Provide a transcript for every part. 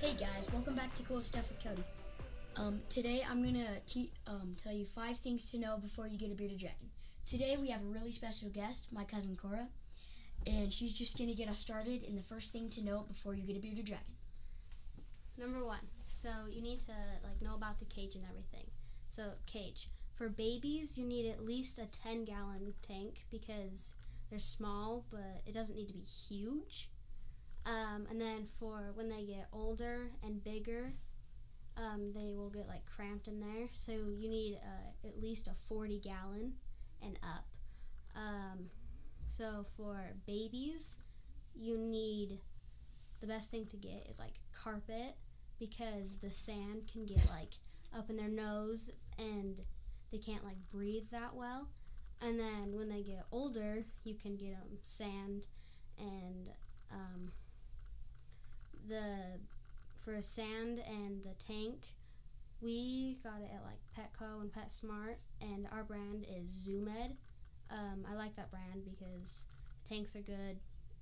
Hey guys, welcome back to Cool Stuff with Cody. Today I'm gonna tell you 5 things to know before you get a bearded dragon. Today we have a really special guest, my cousin Cora, and she's just gonna get us started in the first thing to know before you get a bearded dragon. Number 1, so you need to know about the cage and everything. So cage. For babies, you need at least a 10-gallon tank because they're small, but it doesn't need to be huge. And then for when they get older and bigger, they will get cramped in there. So you need at least a 40-gallon and up. So for babies, you need, the best thing to get is carpet, because the sand can get up in their nose and they can't breathe that well. And then when they get older, you can get them sand and for sand and the tank, we got it at Petco and PetSmart, and our brand is ZooMed. I like that brand because the tanks are good,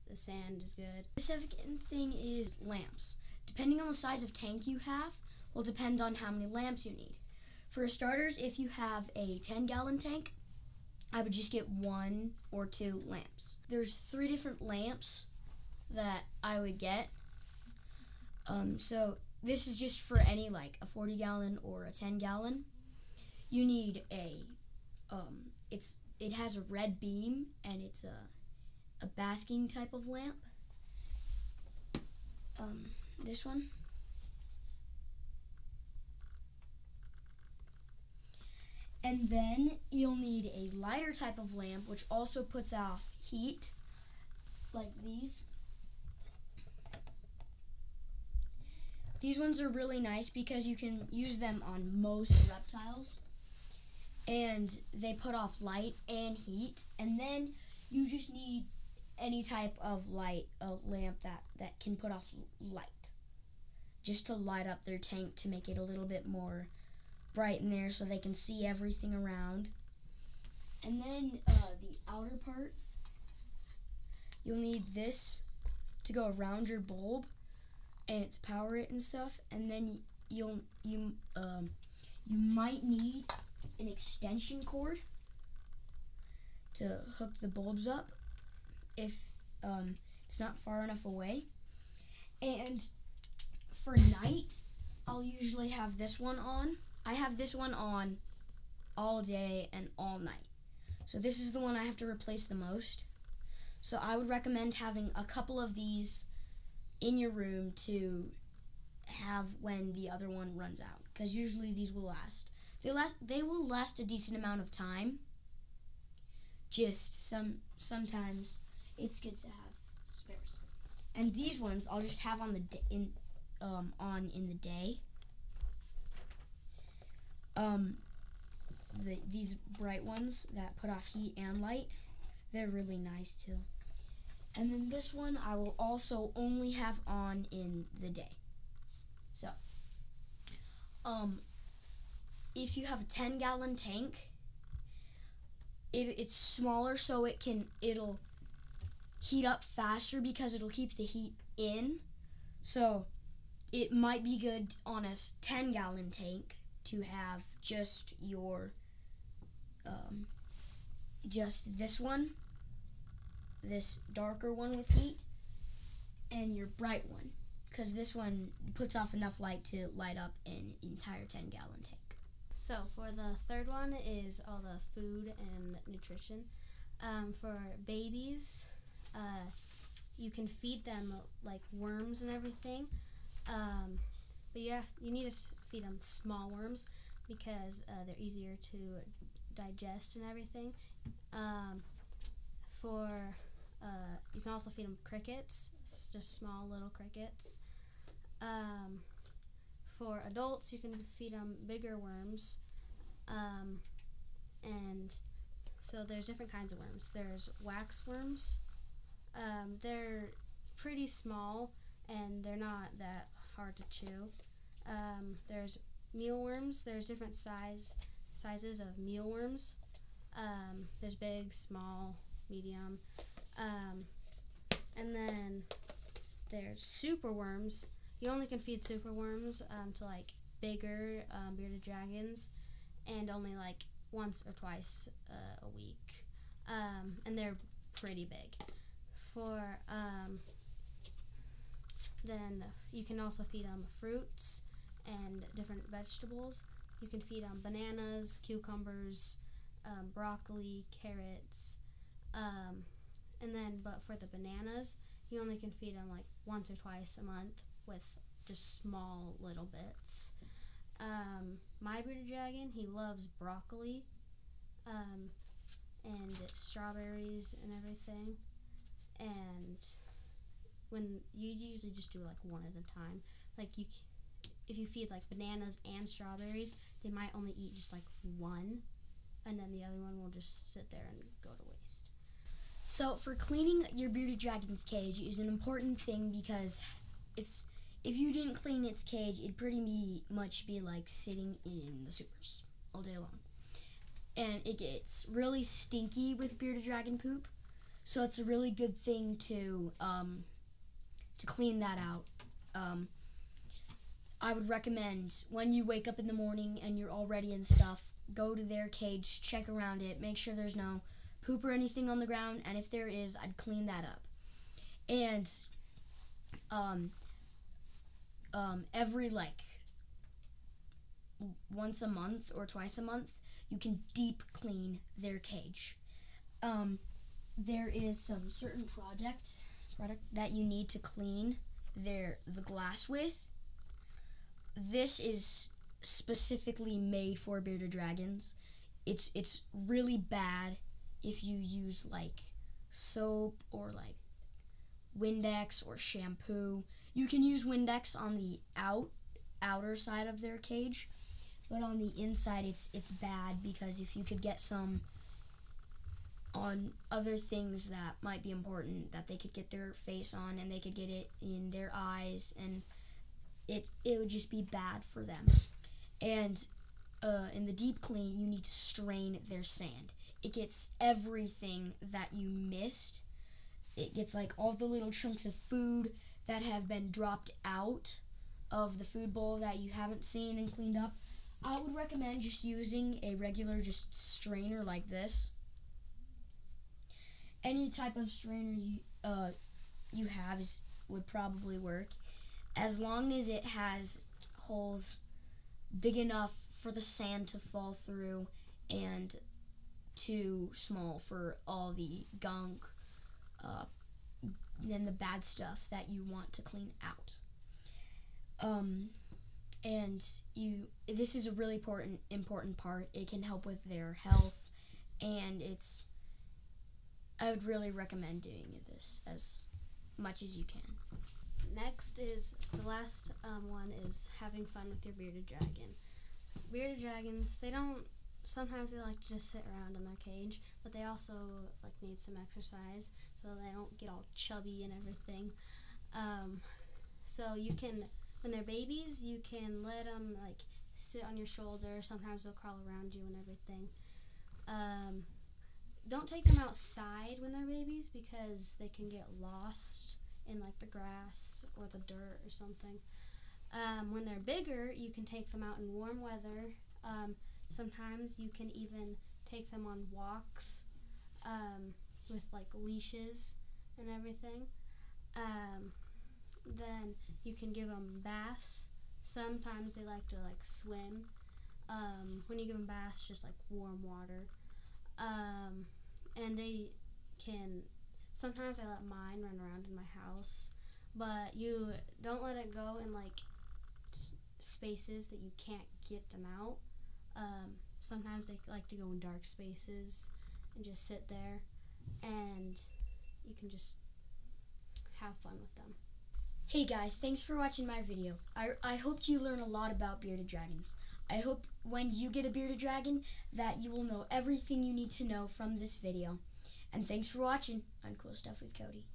the sand is good. The second thing is lamps. Depending on the size of tank you have will depend on how many lamps you need. For starters, if you have a 10-gallon tank, I would just get 1 or 2 lamps. There's 3 different lamps that I would get. So this is just for any a 40-gallon or a 10-gallon. You need it has a red beam, and it's a basking type of lamp. This one. And then you'll need a lighter type of lamp, which also puts off heat, like these. These ones are really nice because you can use them on most reptiles, and they put off light and heat. And then you just need any type of lamp that can put off light, just to light up their tank to make it a little bit more bright in there so they can see everything around. And then the outer part, you'll need this to go around your bulb and to power it and stuff. And then you might need an extension cord to hook the bulbs up if it's not far enough away. And for night, I'll usually have this one on. I have this one on all day and all night. So this is the one I have to replace the most. So I would recommend having a couple of these in your room to have when the other one runs out, because usually these will last. They will last a decent amount of time. Just sometimes it's good to have spares. And these ones I'll just have on in the day. These bright ones that put off heat and light, they're really nice too. And then this one I will also only have on in the day. So, if you have a 10-gallon tank, it's smaller, so it'll heat up faster because it'll keep the heat in. So it might be good on a 10-gallon tank to have just your just this one, this darker one with heat, and your bright one, because this one puts off enough light to light up an entire 10-gallon tank. So for the third one is all the food and nutrition. For babies, you can feed them worms and everything, but you need to feed them small worms because they're easier to digest and everything. You can also feed them crickets, just small little crickets. For adults, you can feed them bigger worms, and so there's different kinds of worms. There's wax worms. They're pretty small and they're not that hard to chew. There's mealworms. There's different sizes of mealworms. There's big, small, medium, and then there's superworms. you only can feed superworms to like bigger bearded dragons, and only like once or twice a week, and they're pretty big. For then you can also feed them fruits and different vegetables. You can feed them bananas, cucumbers, broccoli, carrots, and then but for the bananas, you only can feed them like once or twice a month with just small little bits. My bearded dragon, he loves broccoli, and strawberries and everything. And when you usually just do like one at a time, like if you feed like bananas and strawberries, they might only eat just like one, and then the other one will just sit there and go to waste. So for cleaning your bearded dragon's cage is an important thing, because if you didn't clean its cage, it'd pretty much be like sitting in the sewers all day long. And it gets really stinky with bearded dragon poop, so it's a really good thing to clean that out. I would recommend when you wake up in the morning and you're all ready and stuff, go to their cage, check around it, make sure there's no poop or anything on the ground, and if there is, I'd clean that up. And every like once a month or twice a month, you can deep clean their cage. There is some certain product that you need to clean the glass with. This is specifically made for bearded dragons. It's really bad if you use like soap or like Windex or shampoo. You can use Windex on the outer side of their cage, but on the inside it's bad, because if you could get some on other things that might be important that they could get their face on, and they could get it in their eyes, and it would just be bad for them. And in the deep clean, you need to strain their sand. It gets everything that you missed. It gets like all the little chunks of food that have been dropped out of the food bowl that you haven't seen and cleaned up. I would recommend just using a regular just strainer like this. Any type of strainer you have would probably work, as long as it has holes big enough for the sand to fall through and too small for all the gunk and the bad stuff that you want to clean out. And this is a really important part. It can help with their health, and I would really recommend doing this as much as you can. Next is the last one is having fun with your bearded dragon. Bearded dragons, sometimes they like to just sit around in their cage, but they also like need some exercise so they don't get all chubby and everything. So you can, when they're babies, you can let them like sit on your shoulder. Sometimes they'll crawl around you and everything. Don't take them outside when they're babies, because they can get lost in like the grass or the dirt or something. When they're bigger, you can take them out in warm weather. Sometimes you can even take them on walks with like leashes and everything. Then you can give them baths. Sometimes they like to like swim. When you give them baths, just like warm water. And they can, sometimes I let mine run around in my house, but you don't let it go in like spaces that you can't get them out. Sometimes they like to go in dark spaces and just sit there, and you can just have fun with them. Hey guys, thanks for watching my video. I hoped you learn a lot about bearded dragons. I hope when you get a bearded dragon that you will know everything you need to know from this video. And thanks for watching on Cool Stuff with Cody.